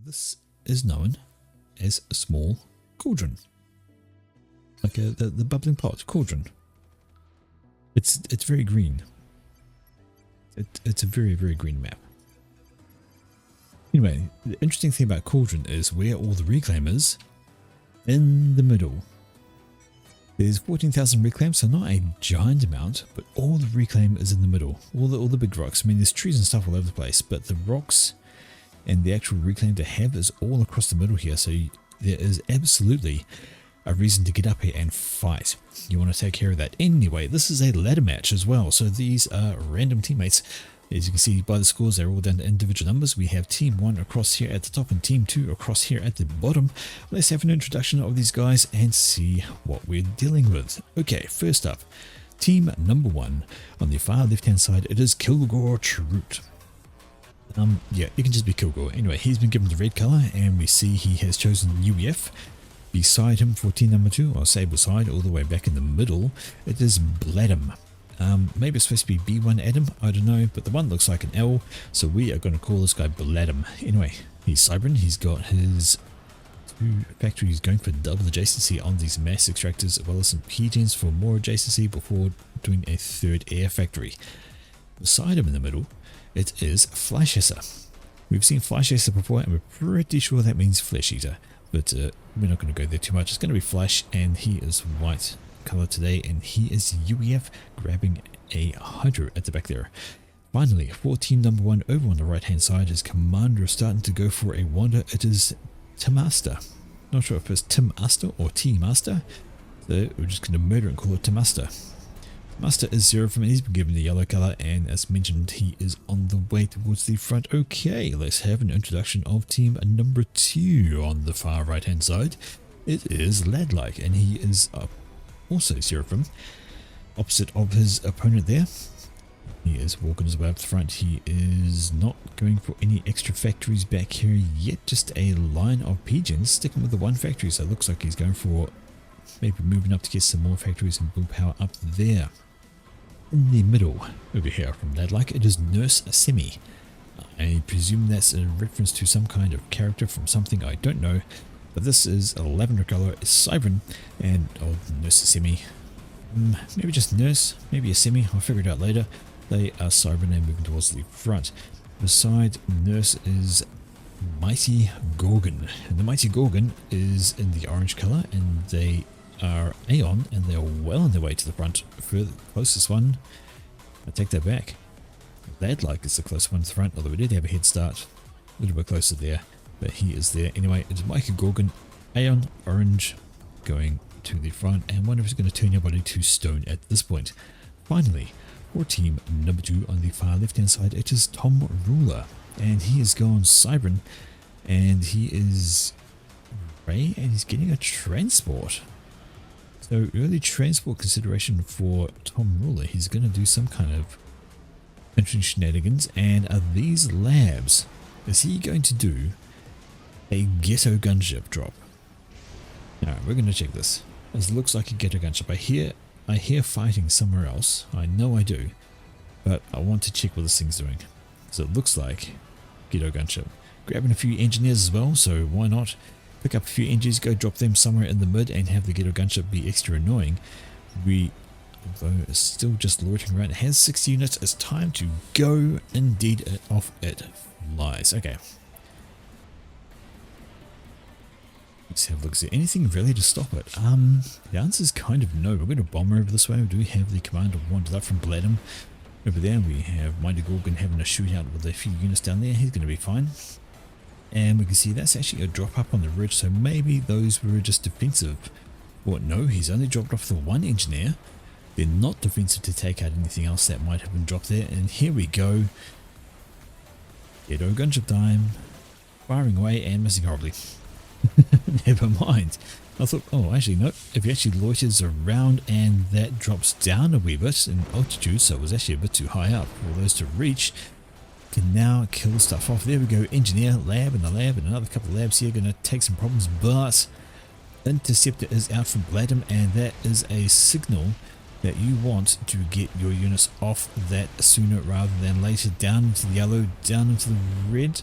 This is known as a small cauldron, like the bubbling pot cauldron. It's very green. It's a very green map. Anyway, the interesting thing about cauldron is where all the reclaim is, in the middle. There's 14,000 reclaim, so not a giant amount, but all the reclaim is in the middle. All the big rocks. I mean, there's trees and stuff all over the place, but the rocks and the actual reclaim to have is all across the middle here. So there is absolutely a reason to get up here and fight. You want to take care of that. Anyway, this is a ladder match as well. So these are random teammates. As you can see by the scores, they're all down to individual numbers. We have Team 1 across here at the top and Team 2 across here at the bottom. Let's have an introduction of these guys and see what we're dealing with. Okay, first up, Team number 1. On the far left-hand side, it is Kilgore Troot. Yeah, it can just be Kilgore. Anyway, he's been given the red color, and we see he has chosen UEF. Beside him for team number 2, or say beside, all the way back in the middle, it is Bladham. Maybe it's supposed to be B1 Adam, I don't know, but the one looks like an L, so we are going to call this guy Bladham. Anyway, he's Cybran, he's got his 2 factories going for double adjacency on these mass extractors, as well as some P-gens for more adjacency before doing a 3rd air factory. Beside him in the middle, it is Fleischesser. We've seen Fleischesser before, and we're pretty sure that means Flesh Eater, but we're not going to go there too much. It's going to be Flash, and he is white color today, and he is UEF, grabbing a Hydro at the back there. Finally, for team number 1, over on the right hand side is Commander starting to go for a wander. It is Timaster. Not sure if it's Timaster or T-Master, so we're just going to murder and call it Timaster. Master is 0 from, and he's been given the yellow color, and as mentioned, he is on the way towards the front. Okay, let's have an introduction of team number 2 on the far right hand side. It is Ladlike, and he is also 0 from, opposite of his opponent there. He is walking his way up the front. He is not going for any extra factories back here yet, just a line of pigeons sticking with the 1 factory, so it looks like he's going for maybe moving up to get some more factories and build power up there. In the middle, over here from Ladlike, it is Nurse Semi. I presume that's a reference to some kind of character from something I don't know, but this is a lavender color, it's Cybran, and Nurse Semi. Maybe just Nurse, maybe a Semi, I'll figure it out later. They are Cybran and moving towards the front. Beside Nurse is Mighty Gorgon, and the Mighty Gorgon is in the orange color, and they are Aeon, and they're well on their way to the front. For the closest one, I take that back. Ladlike is the closest one to the front, although we did have a head start a little bit closer there, but he is there. Anyway, it's Mighty Gorgon, Aeon, orange, going to the front, and wonder if he's going to turn your body to stone at this point. Finally, for team number 2 on the far left hand side, it is Tom Ruler, and he has gone Cybran, and he is Ray, and he's getting a transport. So early transport consideration for Tom Ruler. He's going to do some kind of interesting shenanigans. And are these labs? Is he going to do a ghetto gunship drop? Alright, we're going to check this. This looks like a ghetto gunship. I hear fighting somewhere else. I know I do. But I want to check what this thing's doing. So it looks like ghetto gunship. Grabbing a few engineers as well, so why not? Pick up a few engineers, go drop them somewhere in the mid, and have the ghetto gunship be extra annoying. Although it's still just loitering around, it has 6 units. It's time to go. Indeed, off it flies. Okay. Let's have a look. Is there anything really to stop it? The answer is kind of no. We're going to bomber over this way. We do have the command of wander up from Bladham. Over there we have Mighty Gorgon having a shootout with a few units down there. He's going to be fine. And we can see that's actually a drop up on the ridge, so maybe those were just defensive. Or no, he's only dropped off the 1 engineer. They're not defensive to take out anything else that might have been dropped there. And here we go. Ghetto gunship time. Firing away and missing horribly. Never mind. I thought, oh, actually, no. If he actually loiters around and that drops down a wee bit in altitude, so it was actually a bit too high up for those to reach, can now kill stuff off. There we go. Engineer, lab, and a lab, and another couple of labs here. Going to take some problems, but Interceptor is out from Bladham, and that is a signal that you want to get your units off that sooner rather than later. Down into the yellow, down into the red.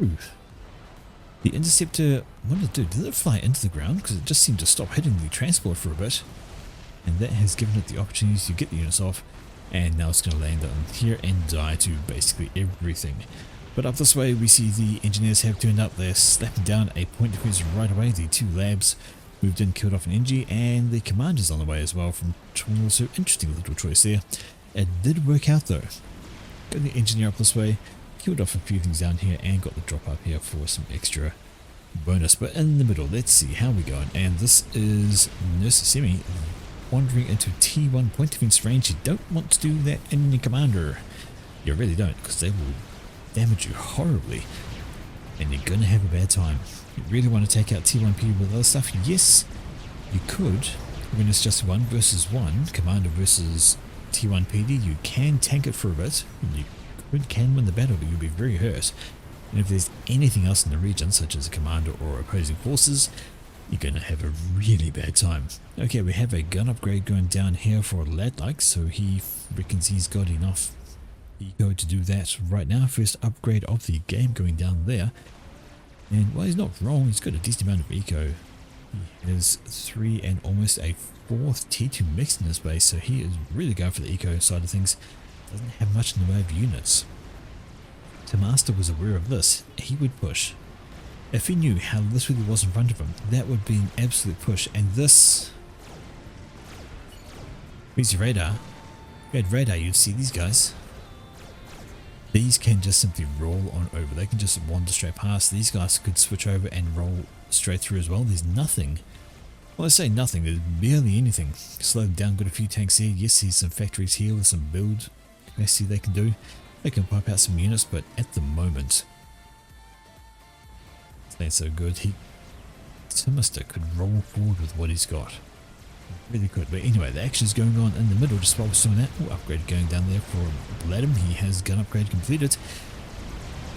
Ooh, The interceptor, what did it do? Did it fly into the ground? Because it just seemed to stop hitting the transport for a bit. And that has given it the opportunity to get the units off. And now it's going to land on here and die to basically everything. But up this way we see the engineers have turned up. They're slapping down a point defense right away. The 2 labs moved in, killed off an NG, and the commander's on the way as well from Toronto. So interesting little choice there. It did work out though. Got the engineer up this way, killed off a few things down here, and got the drop up here for some extra bonus. But in the middle, let's see how we're going. And this is Nurse Semi wandering into T1 point defense range. You don't want to do that in your commander. You really don't, because they will damage you horribly and you're gonna have a bad time. You really want to take out T1 PD with other stuff? Yes, you could. When it's just 1 versus 1, commander versus T1 PD, you can tank it for a bit. You can win the battle, but you'll be very hurt. And if there's anything else in the region, such as a commander or opposing forces, you're going to have a really bad time. Okay, we have a gun upgrade going down here for Ladlike, so he reckons he's got enough eco to do that right now. First upgrade of the game going down there. And well, he's not wrong, he's got a decent amount of eco. He has 3 and almost a 4th T2 mixed in his base, so he is really going for the eco side of things. Doesn't have much in the way of units. If Master was aware of this, he would push. If he knew how little there was in front of him, that would be an absolute push. And this... Where's your radar? If you had radar, you'd see these guys. These can just simply roll on over. They can just wander straight past. These guys could switch over and roll straight through as well. There's nothing. Well, I say nothing. There's barely anything. Slowed down, got a few tanks here. Yes, there's some factories here with some build capacity they can do. They can pipe out some units, but at the moment, it ain't so good. Timister could roll forward with what he's got. Really good. But anyway, the action's going on in the middle just while we're doing that. Oh, upgrade going down there for Vladimir. He has gun upgrade completed.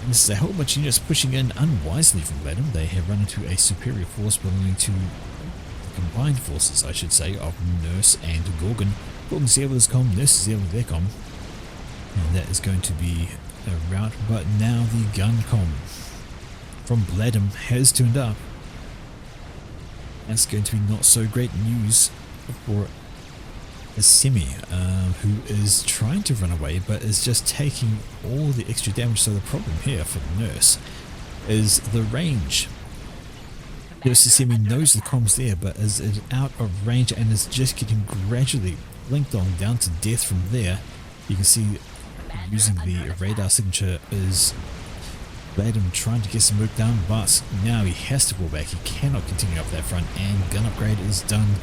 And this is a whole bunch of units pushing in unwisely from Vladimir. They have run into a superior force belonging to the combined forces, I should say, of Nurse and Gorgon. Gorgon's there with his comm, Nurse is there with their comm. And that is going to be a rout. But now the gun comm from Vladimir has turned up. That's going to be not so great news for a Semi, who is trying to run away but is just taking all the extra damage. So the problem here for the Nurse is the range. Nurse Semi knows the comm's there but is out of range and is just getting gradually blinked on down to death from there. You can see using the radar signature is Vladimir trying to get some work done, but now he has to fall back. He cannot continue up that front, and gun upgrade is done.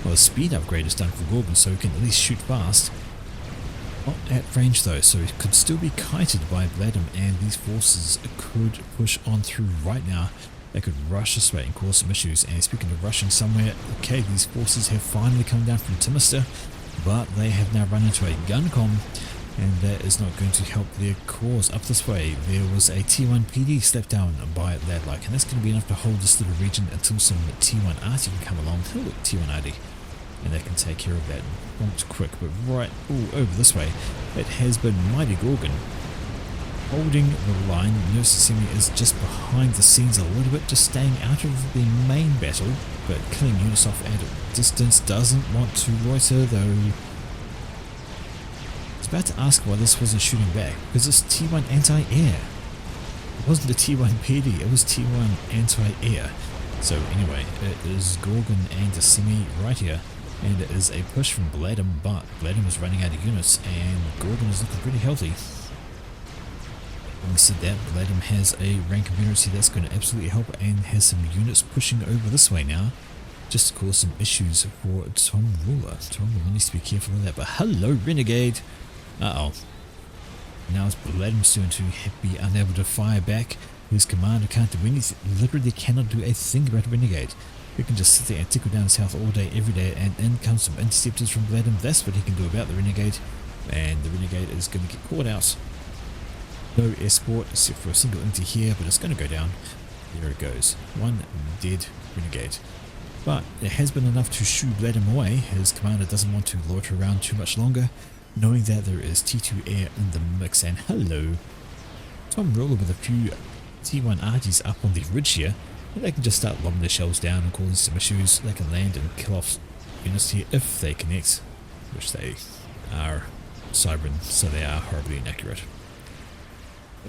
Well, speed upgrade is done for Gorgon, so he can at least shoot fast. Not at range though, so he could still be kited by Vladimir, and these forces could push on through right now. They could rush this way and cause some issues. And speaking of rushing somewhere, okay, these forces have finally come down from Timister, but they have now run into a gun comm. And that is not going to help their cause. Up this way, there was a T1 PD slapped down by Ladlike, and that's going to be enough to hold this little region until some T1 Arty can come along. Oh, look, T1 Arty. And they can take care of that not quick, but right over this way, it has been Mighty Gorgon holding the line. Nurse Semi is just behind the scenes a little bit, just staying out of the main battle, but killing units off at a distance. Doesn't want to loiter though. About to ask why this wasn't shooting back, because it's T1 anti-air. It wasn't the T1 PD, it was T1 anti-air. So anyway, it is Gorgon and a Semi right here, and it is a push from Vladimir, but Vladimir is running out of units, and Gorgon is looking pretty healthy. Having said that, Vladimir has a rank of units here that's going to absolutely help, and has some units pushing over this way now, just to cause some issues for Tom Ruler. Tom Ruler needs to be careful of that, but hello Renegade! Uh-oh. Now it's Vladimir's turn to be unable to fire back. His commander can't do anything, literally cannot do a thing about Renegade. He can just sit there and tickle down south all day, every day, and in comes some interceptors from Vladimir. That's what he can do about the Renegade. And the Renegade is going to get caught out. No escort, except for a single inter here, but it's going to go down. There it goes. One dead Renegade. But it has been enough to shoo Vladimir away. His commander doesn't want to loiter around too much longer, knowing that there is T2 air in the mix. And hello, Tom Roller with a few T1 arties up on the ridge here, and they can just start lobbing their shells down and causing some issues. They can land and kill off units here if they connect, which they are cybering, so they are horribly inaccurate.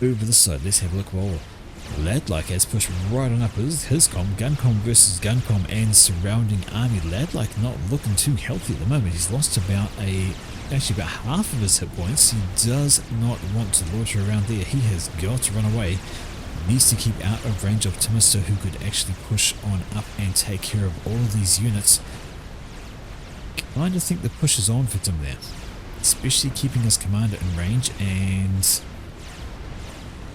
Over this side, let's have a look. Well, Ladlike has pushed right on up his comm, Guncom versus Guncom and surrounding army. Ladlike not looking too healthy at the moment. He's lost actually about half of his hit points. He does not want to loiter around there. He has got to run away. Needs to keep out of range of Timister, who could actually push on up and take care of all of these units. Kind of think the push is on for Tim there, especially keeping his commander in range, and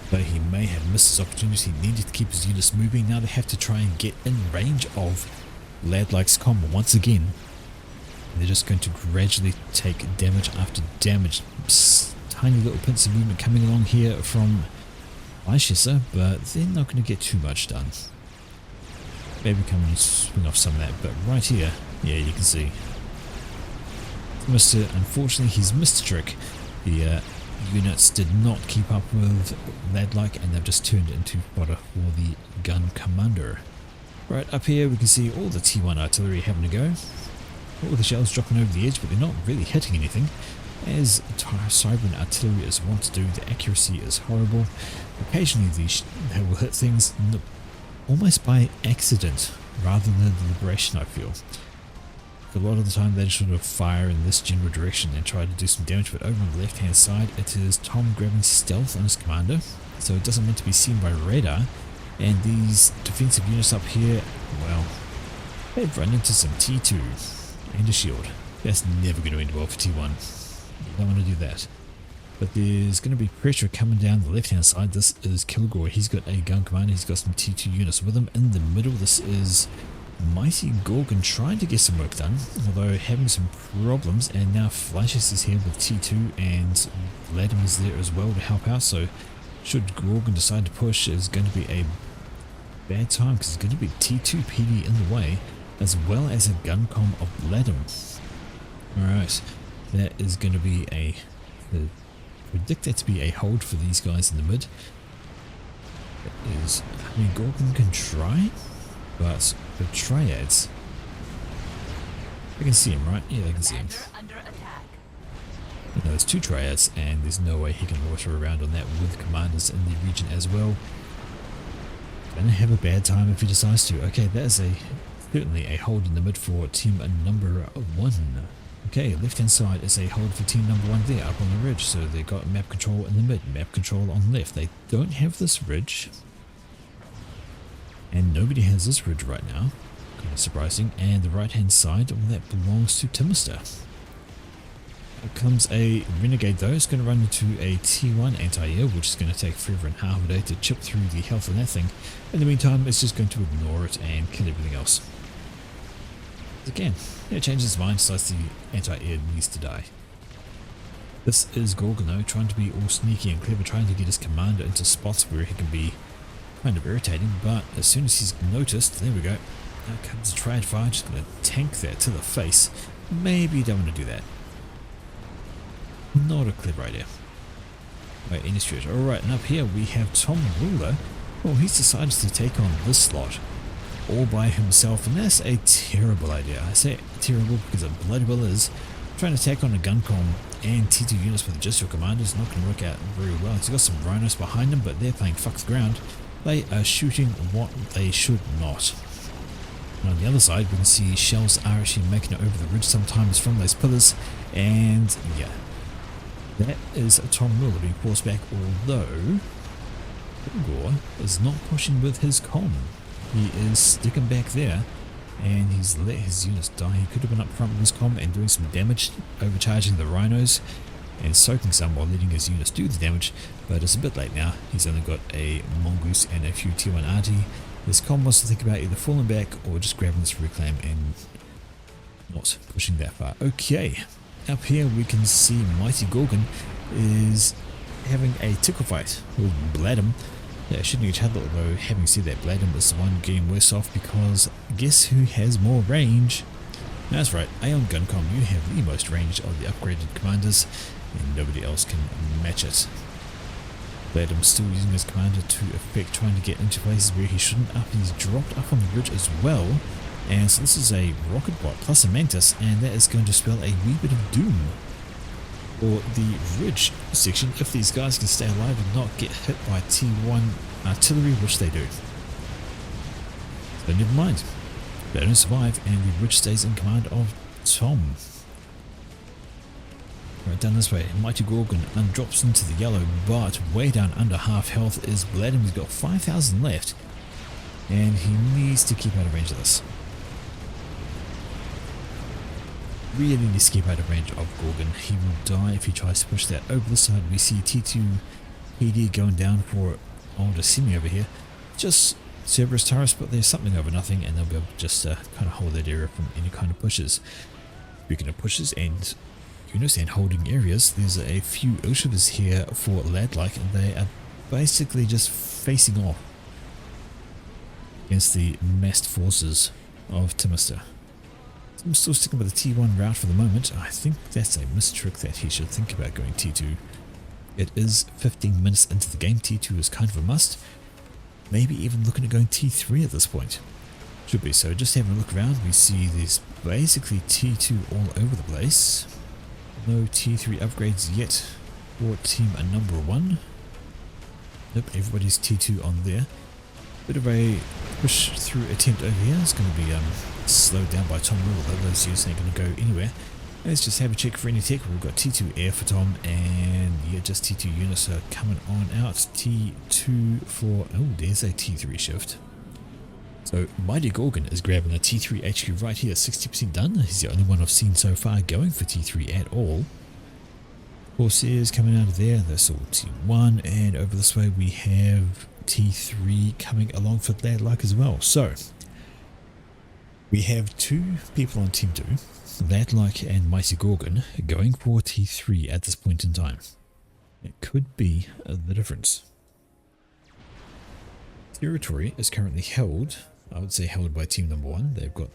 though he may have missed his opportunity, he needed to keep his units moving. Now they have to try and get in range of Ladlike's combo once again. They're just going to gradually take damage after damage. Tiny little pints of movement coming along here from Leicester, but they're not going to get too much done. Maybe come and swing off some of that, but right here, yeah, you can see. Unfortunately, he's missed a trick. The units did not keep up with Ladlike, and they've just turned into fodder for the gun commander. Right up here, we can see all the T1 artillery having a go. All the shells dropping over the edge, but they're not really hitting anything. As Cybran artillery is wont to do, the accuracy is horrible. Occasionally they will hit things almost by accident rather than deliberation, I feel. A lot of the time they sort of fire in this general direction and try to do some damage, but over on the left hand side it is Tom grabbing stealth on his commander, so it doesn't want to be seen by radar. And these defensive units up here, well, they've run into some T2 and a shield. That's never going to end well for T1. You don't want to do that. But there's going to be pressure coming down the left hand side. This is Kilgore. He's got a gun commander. He's got some T2 units with him. In the middle, this is Mighty Gorgon trying to get some work done, although having some problems. And now Fleisches is here with T2, and Vladimir's there as well to help out. So should Gorgon decide to push, it's going to be a bad time, because it's going to be T2 PD in the way, as well as a gun comm of Vladimir. Alright, that is going to be I predict that to be a hold for these guys in the mid. That is, I mean, Gorgon can try, but the triads, they can see him, right? Yeah, they can see him. You know, there's two triads, and there's no way he can water around on that with commanders in the region as well. Gonna have a bad time if he decides to. Okay, that is certainly a hold in the mid for team number 1. Okay, left hand side is a hold for team number 1 there up on the ridge, so they got map control in the mid, map control on the left. They don't have this ridge, and nobody has this ridge right now, kind of surprising. And the right hand side, well, that belongs to Timister. Here comes a Renegade though. It's going to run into a T1 anti-air, which is going to take forever and half a day to chip through the health of that thing. In the meantime, it's just going to ignore it and kill everything else. Again, it changes its mind, decides the anti-air needs to die. This is Gorgon trying to be all sneaky and clever, trying to get his commander into spots where he can be kind of irritating, but as soon as he's noticed, there we go, now comes the triad fire, just going to tank that to the face. Maybe you don't want to do that. Not a clever idea by any stretch. Alright, and up here we have Tom Ruler. Well, he's decided to take on this slot all by himself, and that's a terrible idea. I say terrible because it bloody well is. Trying to take on a gun comm and T2 units with just your commander is not going to work out very well. He's got some rhinos behind him, but they're playing fuck the ground. They are shooting what they should not. And on the other side, we can see shells are actually making it over the ridge sometimes from those pillars, and yeah, that is Tom Miller being forced back, although Kilgore is not pushing with his comm. He is sticking back there, and he's let his units die. He could have been up front with his comm and doing some damage, overcharging the rhinos and soaking some while letting his units do the damage, but it's a bit late now. He's only got a mongoose and a few T1 RT. His comm wants to think about either falling back or just grabbing this reclaim and not pushing that far. Okay, up here we can see Mighty Gorgon is having a tickle fight with Vladimir. Yeah, shooting each other, although having said that, Vladimir is the one getting worse off, because guess who has more range? That's right, Aeon Guncom, you have the most range of the upgraded commanders, and nobody else can match it. Adam's still using his commander to effect trying to get into places where he shouldn't up. He's dropped up on the ridge as well. And so this is a rocket bot plus a mantis, and that is going to spell a wee bit of doom for the ridge section if these guys can stay alive and not get hit by T1 artillery, which they do. So never mind. They don't survive, and the ridge stays in command of Tom. Right down this way, Mighty Gorgon undrops into the yellow, but way down under half health is Vladimir. He's got 5,000 left, and he needs to keep out of range of this. Really needs to keep out of range of Gorgon. He will die if he tries to push that over the side. We see T2 PD going down for older Semi over here. Just Cerberus turrets, but there's something over nothing, and they'll be able to just kind of hold that area from any kind of pushes. Speaking of pushes and units and holding areas, there's a few Ushivas here for Ladlike, and they are basically just facing off against the massed forces of Timister. I'm still sticking with the T1 route for the moment. I think that's a mistrick that he should think about going T2. It is 15 minutes into the game. T2 is kind of a must. Maybe even looking at going T3 at this point. Should be. So just having a look around, we see there's basically T2 all over the place. No T3 upgrades yet for team number 1. Nope, everybody's T2 on there. Bit of a push through attempt over here. It's going to be slowed down by Tom Rule, although those units ain't going to go anywhere. Let's just have a check for any tech. We've got T2 air for Tom, and yeah, just T2 units are coming on out. T2 for, oh, there's a T3 shift. So Mighty Gorgon is grabbing a T3 HQ right here, 60% done. He's the only one I've seen so far going for T3 at all. Corsairs coming out of there, that's all T1, and over this way we have T3 coming along for that like as well. So we have two people on Team 2, that like and Mighty Gorgon, going for T3 at this point in time. It could be the difference. Territory is currently held, I would say held by team number 1. They've got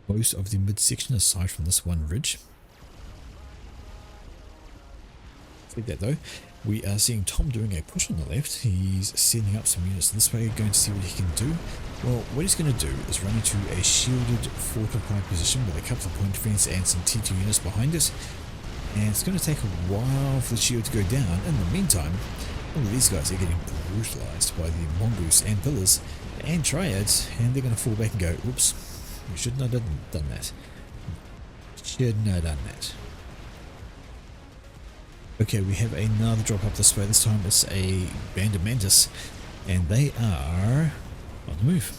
most of the midsection aside from this one ridge. Like that though, we are seeing Tom doing a push on the left. He's sending up some units this way, going to see what he can do. Well, what he's going to do is run into a shielded fortified position with a couple of point fence and some T2 units behind it. And it's going to take a while for the shield to go down. In the meantime, all of these guys are getting brutalized by the mongoose and pillars and triads, and they're going to fall back and go, oops, we should not have done that. Should not have done that. Okay, we have another drop up this way. This time it's a band of mantis, and they are on the move.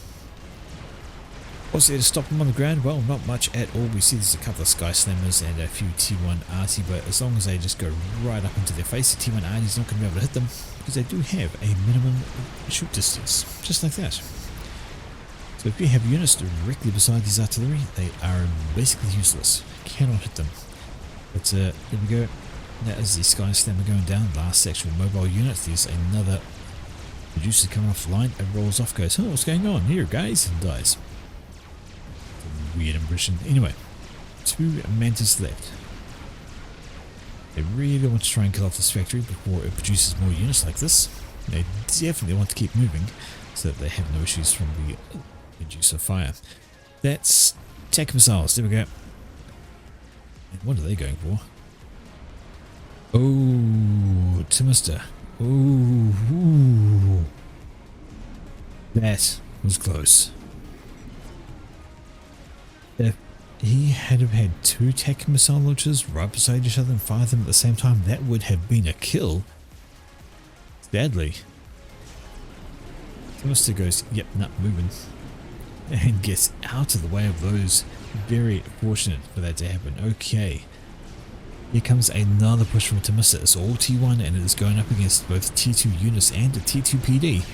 What's there to stop them on the ground? Well, not much at all. We see there's a couple of Sky Slammers and a few T1 Arty, but as long as they just go right up into their face, the T1 Arty's not going to be able to hit them, because they do have a minimum shoot distance, just like that. So if you have units directly beside these artillery, they are basically useless. Cannot hit them. But there we go. That is the Sky Slammer going down. Last actual mobile unit. There's another producer coming off the line. It rolls off, goes, oh, what's going on here, guys? And dies. Weird impression. Anyway, 2 mantis left. They really want to try and kill off this factory before it produces more units like this. They definitely want to keep moving so that they have no issues from the producer fire. That's tech missiles. There we go. And what are they going for? Oh, Timister. Oh, that was close. If he had have had 2 tech missile launchers right beside each other and fired them at the same time, that would have been a kill. Sadly, Timister goes, yep, not moving, and gets out of the way of those. Very fortunate for that to happen. Okay. Here comes another push from Timister. It's all T1 and it is going up against both T2 units and a T2 PD.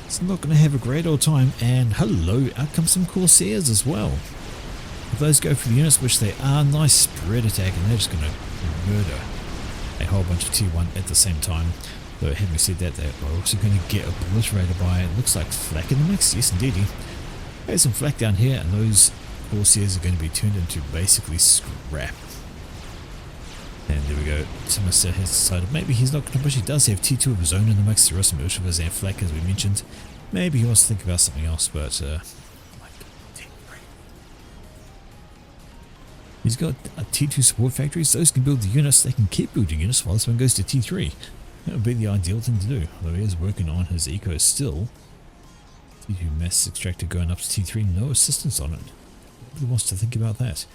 It's not going to have a great old time, and hello, out comes some Corsairs as well. If those go for the units, which they are, nice spread attack, and they're just going to murder a whole bunch of T1 at the same time. Though having said that, they are also going to get obliterated by, it looks like, flak in the mix. Yes indeedy. There's some flak down here, and those Corsairs are going to be turned into basically scrap. And there we go. Timister has decided maybe he's not going to push. He does have T2 of his own in the mix. There are some Ushivas and Flak as we mentioned. Maybe he wants to think about something else, but he's got T2 support factories. Those can build the units. They can keep building units while this one goes to T3. That would be the ideal thing to do. Although he is working on his eco still. T2 mass extractor going up to T3. No assistance on it. He wants to think about that.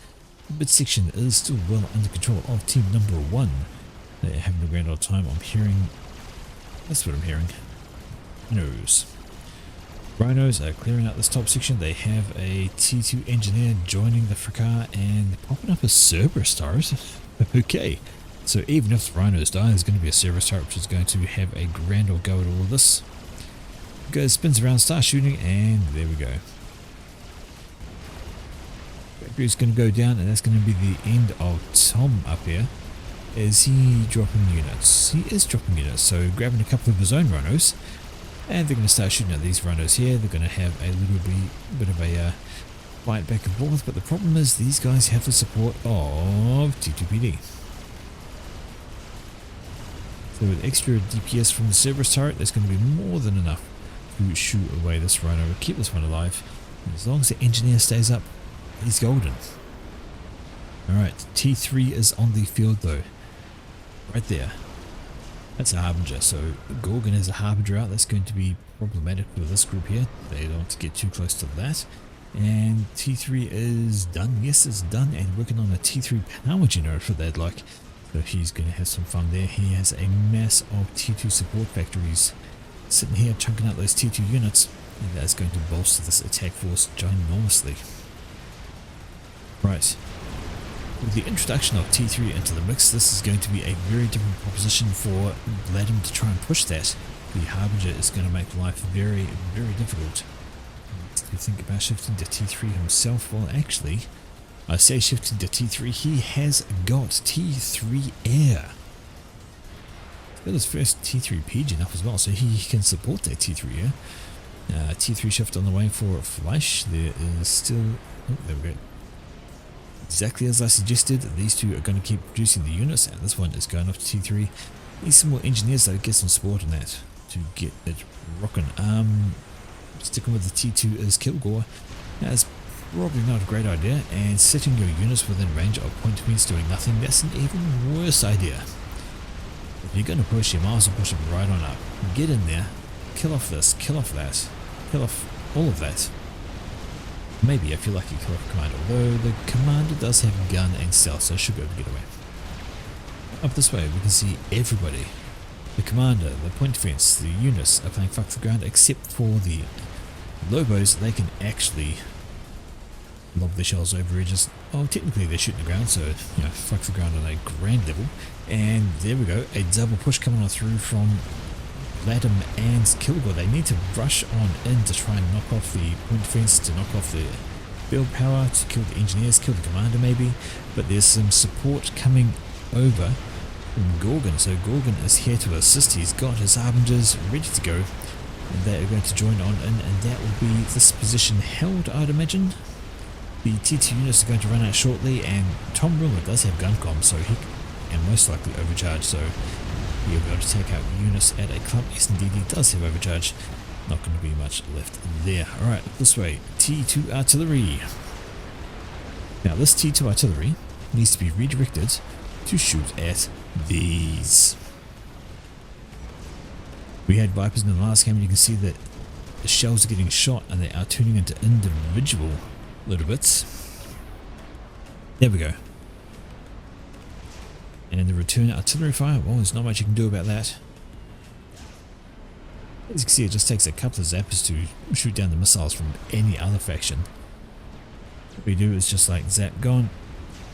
The mid section is still well under control of team number 1. They're having a grand old time. I'm hearing. That's what I'm hearing. Rhinos. Rhinos are clearing out this top section. They have a T2 engineer joining the fracas and popping up a Cerberus turret. Okay, so even if the Rhinos die, there's going to be a Cerberus turret which is going to have a grand old go at all of this. Goes, spins around, starts shooting, and there we go. Factory's going to go down, and that's going to be the end of Tom up here. Is he dropping units? He is dropping units, so grabbing a couple of his own Rhinos. And they're going to start shooting at these Rhinos here. They're going to have a bit of a fight back and forth. But the problem is these guys have the support of T2PD. So with extra DPS from the Cerberus turret, there's going to be more than enough to shoot away this Rhino. Keep this one alive. And as long as the engineer stays up, he's golden. Alright, T3 is on the field though. Right there. That's a Harbinger, so Gorgon is a Harbinger out. That's going to be problematic for this group here. They don't want to get too close to that. And T3 is done. Yes, it's done, and working on a T3 power generator for that. Like, so he's going to have some fun there. He has a mass of T2 support factories sitting here chunking out those T2 units, and that's going to bolster this attack force ginormously. Right. With the introduction of T3 into the mix, this is going to be a very different proposition for Vladimir to try and push that. The Harbinger is going to make life very, very difficult. To think about shifting to T3 himself, well actually, I say shifting to T3, he has got T3 Air. He's got his first T3 Pigeon up as well, so he can support that T3 Air. T3 shift on the way for Fleisch. There is still... Oh, there we go. Exactly as I suggested, these two are going to keep producing the units, and this one is going off to T3. Need some more engineers though, get some support on that to get it rocking. Sticking with the T2 is Kilgore. That's probably not a great idea, and setting your units within range of point defense doing nothing, that's an even worse idea. If you're going to push, you might as well push it right on up. Get in there, kill off this, kill off that, kill off all of that. Maybe if you're lucky, kill off Commander, although the Commander does have gun and stealth, so should be able to get away. Up this way we can see everybody. The Commander, the point defense, the units are playing fuck the ground, except for the Lobos. They can actually lob their shells over edges. Oh, technically they're shooting the ground, so you know, fuck the ground on a grand level. And there we go, a double push coming on through from Latham and Kilgore. They need to rush on in to try and knock off the point defense, to knock off the build power, to kill the engineers, kill the Commander maybe. But there's some support coming over from Gorgon, so Gorgon is here to assist. He's got his Harbingers ready to go, and they are going to join on in, and that will be this position held, I'd imagine. The T2 units are going to run out shortly, and Tom Ruler does have gun comm, so he can most likely overcharge, so he'll be able to take out units at a clump. Yes indeed, he does have overcharge. Not going to be much left there. Alright, this way, T2 artillery. Now this T2 artillery needs to be redirected to shoot at these. We had Vipers in the last game, and you can see that the shells are getting shot and they are turning into individual little bits. There we go. And the return artillery fire, well, there's not much you can do about that. As you can see, it just takes a couple of zappers to shoot down the missiles from any other faction. What we do is just like zap gone,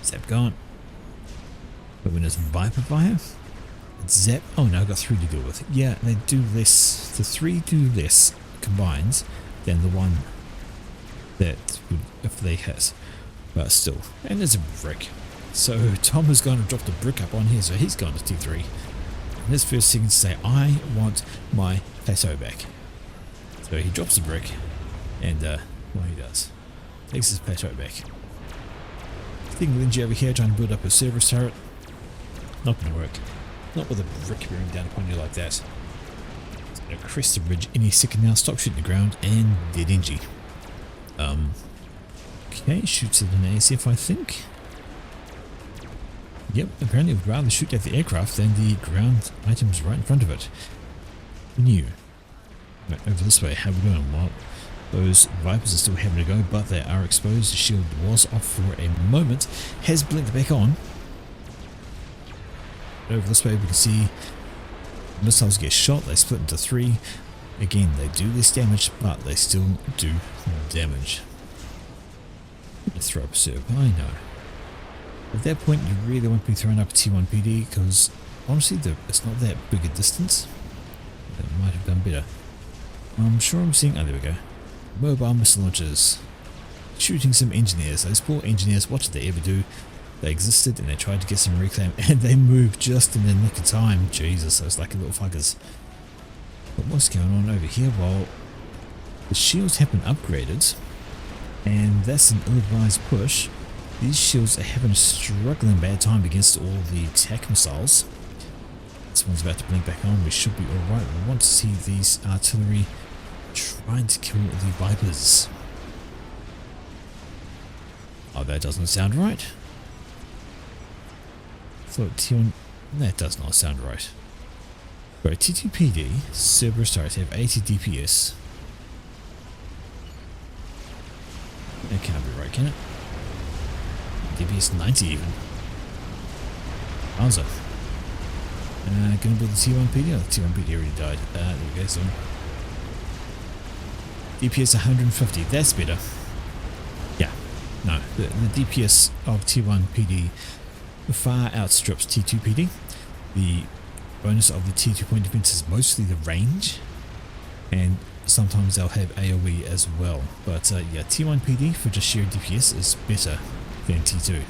zap gone. But when it's Viper fire, it's zap. Oh no, I've got 3 to deal with. Yeah, they do less. The 3 do less combined than the one that would if they hit. But still, and there's a brick. So Tom has gone and dropped a brick up on here, so he's gone to T3. And his first thing to say, I want my plateau back. So he drops the brick, and well, he does. Takes his plateau back. Sticking Linji over here trying to build up a Cerberus turret. Not going to work. Not with a brick bearing down upon you like that. It's going to crest the bridge any second now. Stop shooting the ground and dead NG. Okay, shoots at an ASF, I think. Yep, apparently it would rather shoot at the aircraft than the ground items right in front of it. Who knew? Right, over this way, how are we doing? Well, those Vipers are still having a go, but they are exposed. The shield was off for a moment. Has blinked back on. Over this way we can see missiles get shot. They split into three. Again, they do less damage, but they still do damage. Let's throw up a serve. I know. At that point, you really want to be throwing up a T1 PD because honestly, it's not that big a distance. That might have done better. I'm sure I'm seeing. Oh, there we go. Mobile missile launchers. Shooting some engineers. Those poor engineers, what did they ever do? They existed and they tried to get some reclaim and they moved just in the nick of time. Jesus, those lucky little fuckers. But what's going on over here? Well, the shields have been upgraded and that's an ill-advised push. These shields are having a struggling bad time against all the attack missiles. This one's about to blink back on. We should be alright. We want to see these artillery trying to kill the Vipers. Oh, that doesn't sound right. Thought T1... That does not sound right. Right, T2PD, Cerberus turrets have 80 DPS. That can't be right, can it? DPS 90 even. Wowza. Gonna build the T1 PD? Oh, the T1 PD already died. There we go, so. DPS 150, that's better. Yeah, no, the DPS of T1 PD far outstrips T2 PD. The bonus of the T2 point defense is mostly the range, and sometimes they'll have AoE as well. But yeah, T1 PD for just sheer DPS is better than T2.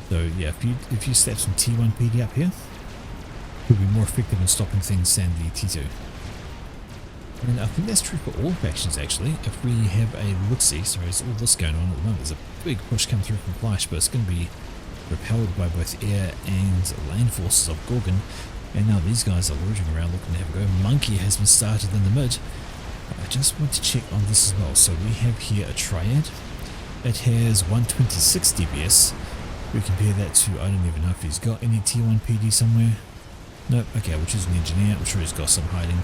So yeah, if you slap some T1 PD up here, it'll be more effective in stopping things than the T2. And I think that's true for all factions actually. If we have a look-see, sorry, there's all this going on at the moment. There's a big push coming through from Flash, but it's going to be repelled by both air and land forces of Gorgon. And now these guys are loitering around looking to have a go. Monkey has been started in the mid. I just want to check on this as well. So we have here a triad. It has 126 DPS. We compare that to, I don't even know if he's got any T1 PD somewhere. Nope, okay, we'll choose an engineer. I'm sure he's got some hiding.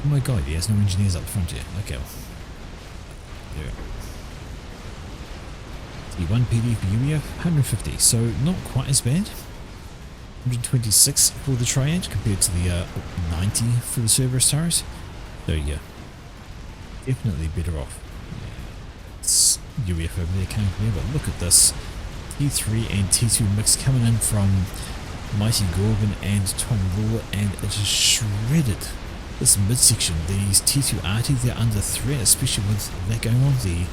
Oh my god, he has no engineers up front here. Okay, well. Yeah. T1 PD for UEF, 150, so not quite as bad. 126 for the triad compared to the 90 for the Cerberus turret. So yeah, definitely better off. It's UEF over there coming from there, but look at this. T3 and T2 mix coming in from Mighty Gorgon and Tom Law, and it is shredded. This midsection, these T2 arty, they're under threat, especially with that going on. The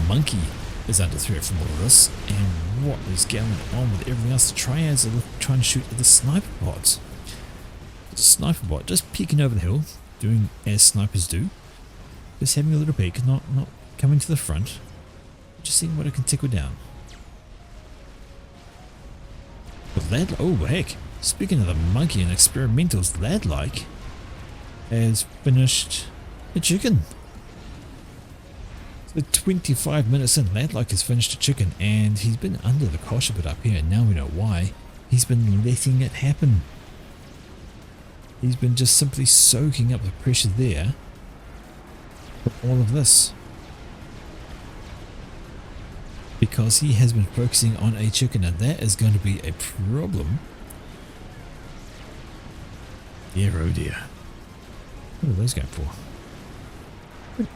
Monkey is under threat from all of this, and what is going on with everything else? The triads are trying to shoot at the sniper pods. The sniper bot just peeking over the hill, doing as snipers do, just having a little peek, not coming to the front, just seeing what it can tickle down. But Lad, oh heck, speaking of the Monkey and experimentals, Ladlike has finished a chicken. So 25 minutes in, Ladlike has finished a chicken, and he's been under the cosh a bit up here, and now we know why. He's been letting it happen. He's been just simply soaking up the pressure there for all of this. Because he has been focusing on a chicken, and that is going to be a problem. Dear oh dear. What are those going for?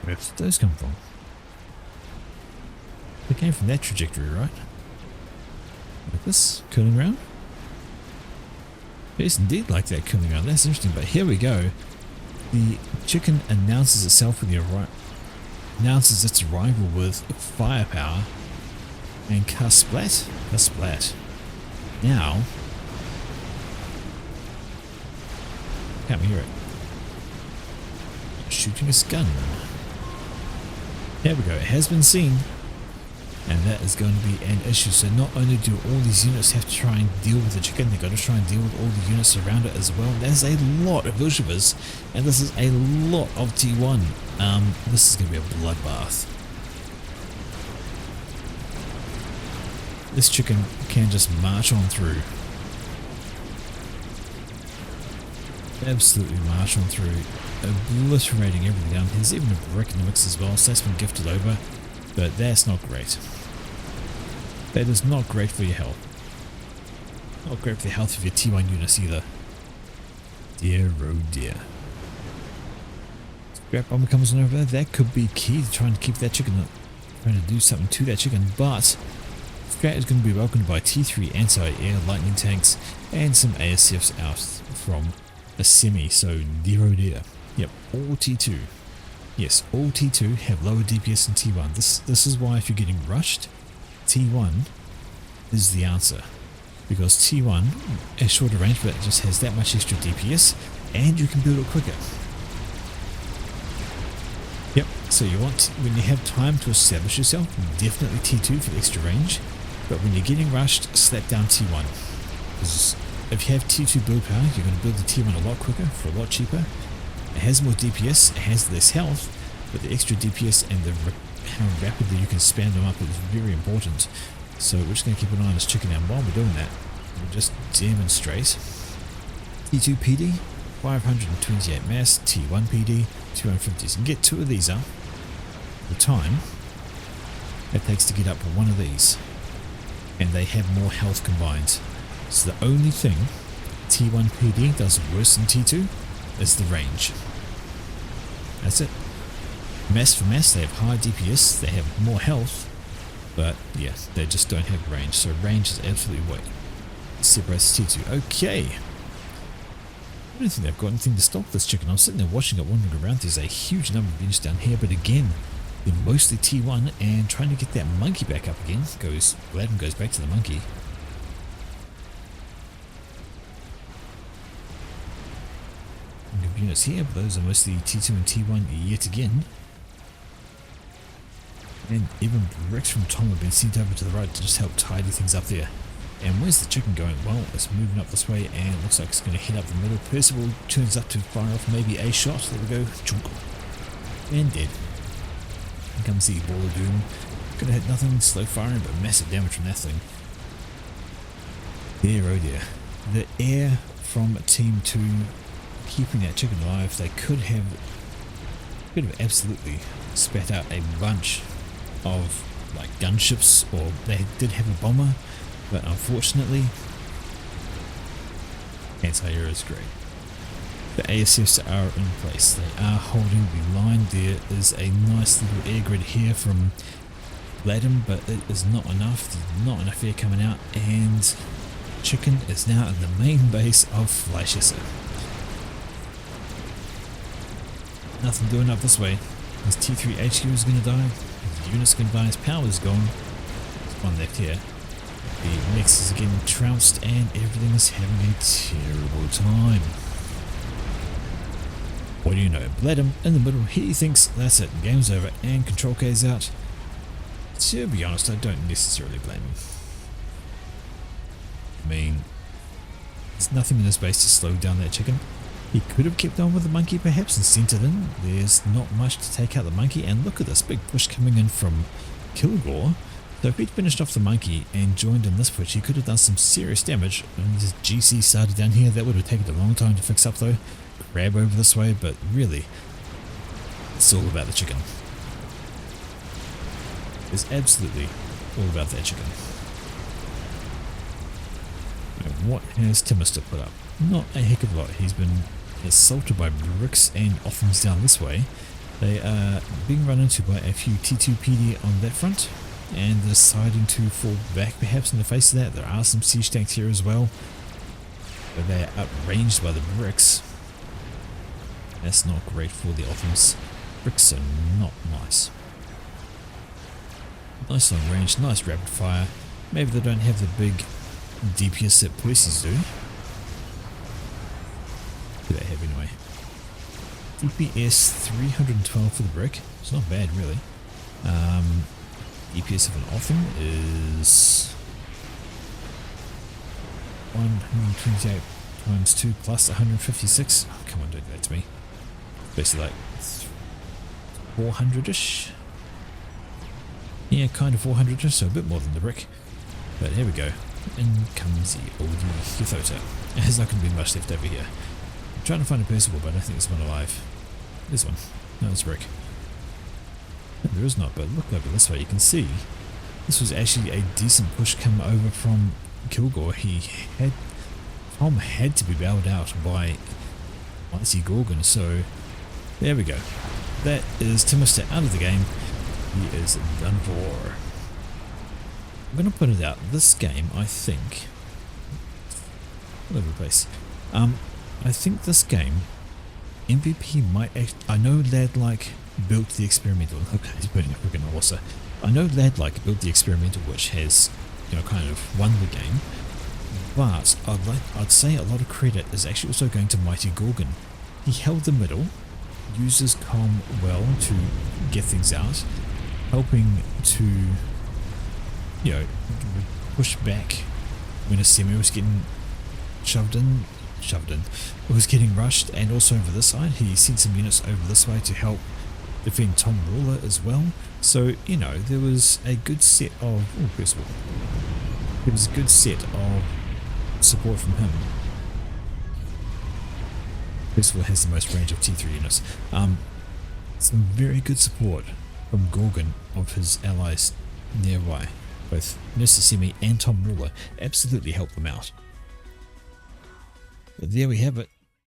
Where did those come from? They came from that trajectory, right? Like this? Cooling ground? Yes, indeed like that cooling ground. That's interesting, but here we go. The chicken announces itself with announces its arrival with firepower and Kasplat. Kasplat. Now, can't hear it. Shooting a gun. There we go. It has been seen. And that is going to be an issue. So not only do all these units have to try and deal with the chicken, they've got to try and deal with all the units around it as well. There's a lot of villagers, and this is a lot of T1. This is going to be a bloodbath. This chicken can just march on through. Absolutely march on through, obliterating everything down. There's even a brick in the mix as well, so that's been gifted over. But that's not great. That is not great for your health. Not great for the health of your T1 units either. Dear oh dear. Scrap bomber comes on over there. That could be key to trying to keep that chicken up. Trying to do something to that chicken, but Strat is going to be welcomed by T3 anti-air lightning tanks and some ASFs out from a semi, so dear oh dear. Yep, all T2. Yes, all T2 have lower DPS than T1. This is why if you're getting rushed, T1 is the answer. Because T1 is shorter range, but it just has that much extra DPS, and you can build it quicker. Yep, so you want, when you have time to establish yourself, definitely T2 for extra range, but when you're getting rushed, slap down T1. Because if you have T2 build power, you're going to build the T1 a lot quicker, for a lot cheaper. It has more DPS, it has less health, but the extra DPS and how rapidly you can spam them up is very important. So we're just going to keep an eye on this chicken, and while we're doing that, we'll just demonstrate. T2 PD, 528 mass, T1 PD, 250. So you can get two of these up. The time it takes to get up one of these, and they have more health combined. So the only thing T1 PD does worse than T2 is the range. That's it. Mass for mass, they have high DPS, they have more health, but yeah, they just don't have range. So range is absolutely what separates T2. Okay. I don't think they've got anything to stop this chicken. I'm sitting there watching it wandering around. There's a huge number of units down here, but again, they're mostly T1, and trying to get that monkey back up again Vladimir goes back to the monkey. Units here, but those are mostly T2 and T1 yet again. And even bricks from Tom have been sent over to the right to just help tidy things up there. And where's the chicken going? Well, it's moving up this way, and it looks like it's going to head up the middle. Percival turns up to fire off maybe a shot. There we go. Chunk. And dead. Here comes the ball of doom. Gonna hit nothing, slow firing, but massive damage from that thing. Dear oh dear. The air from Team 2 keeping that chicken alive. They could have absolutely spat out a bunch of like gunships, or they did have a bomber, but unfortunately anti-air is great. The ASFs are in place. They are holding the line. There is a nice little air grid here from Vladimir, but it is not enough. There's not enough air coming out, and chicken is now in the main base of Fleischesser. Nothing doing up this way. His T3 HQ is going to die. His unit's going to die. His power is gone. There's one left here. The mix is getting trounced, and everything is having a terrible time. What do you know? Vladimir in the middle. He thinks that's it. Game's over, and Control K is out. To be honest, I don't necessarily blame him. I mean, there's nothing in his base to slow down that chicken. He could have kept on with the monkey perhaps and sent it in. There's not much to take out the monkey, and look at this big push coming in from Kilgore. So if he'd finished off the monkey and joined in this push, he could have done some serious damage. And his GC started down here. That would have taken a long time to fix up though. Grab over this way, but really, it's all about the chicken. It's absolutely all about that chicken. Now, what has Timister put up? Not a heck of a lot. He's been assaulted by bricks and offens down this way. They are being run into by a few T2 PD on that front, and they're deciding to fall back perhaps in the face of that. There are some siege tanks here as well, but they are outranged by the bricks. That's not great for the offense. Bricks are not nice. Nice long range, nice rapid fire. Maybe they don't have the big DPS that Percy's do. What do they have anyway? DPS 312 for the brick. It's not bad really. DPS of an Otham is 128 times 2 plus 156. Oh, come on, don't do that to me. Basically like 400-ish. Yeah, kind of 400-ish, so a bit more than the brick. But here we go. In comes the oldie Ythota. There's not going to be much left over here. I'm trying to find a percival, but I don't think there's one alive. There's one. No, it's brick. No, there is not, but look over this way. You can see this was actually a decent push come over from Kilgore. Tom had to be bailed out by Icy Gorgon, so there we go. That is Timister out of the game. He is done for. I'm going to put it out. This game, I think, all over the place. I think this game, MVP might. I know Ladlike built the experimental. Okay, he's building a freaking horse. I know Ladlike built the experimental, which has, kind of won the game. But I'd say a lot of credit is actually also going to Mighty Gorgon. He held the middle, used his comm well to get things out, helping to, push back when a semi was getting shoved in. It was getting rushed, and also over this side, he sent some units over this way to help defend Tom Ruler as well. So, there was a good set of, there was a good set of support from him. Percival has the most range of T3 units. Some very good support from Gorgon of his allies nearby. Both Nurse and Tom Ruler absolutely helped them out. But there we have it.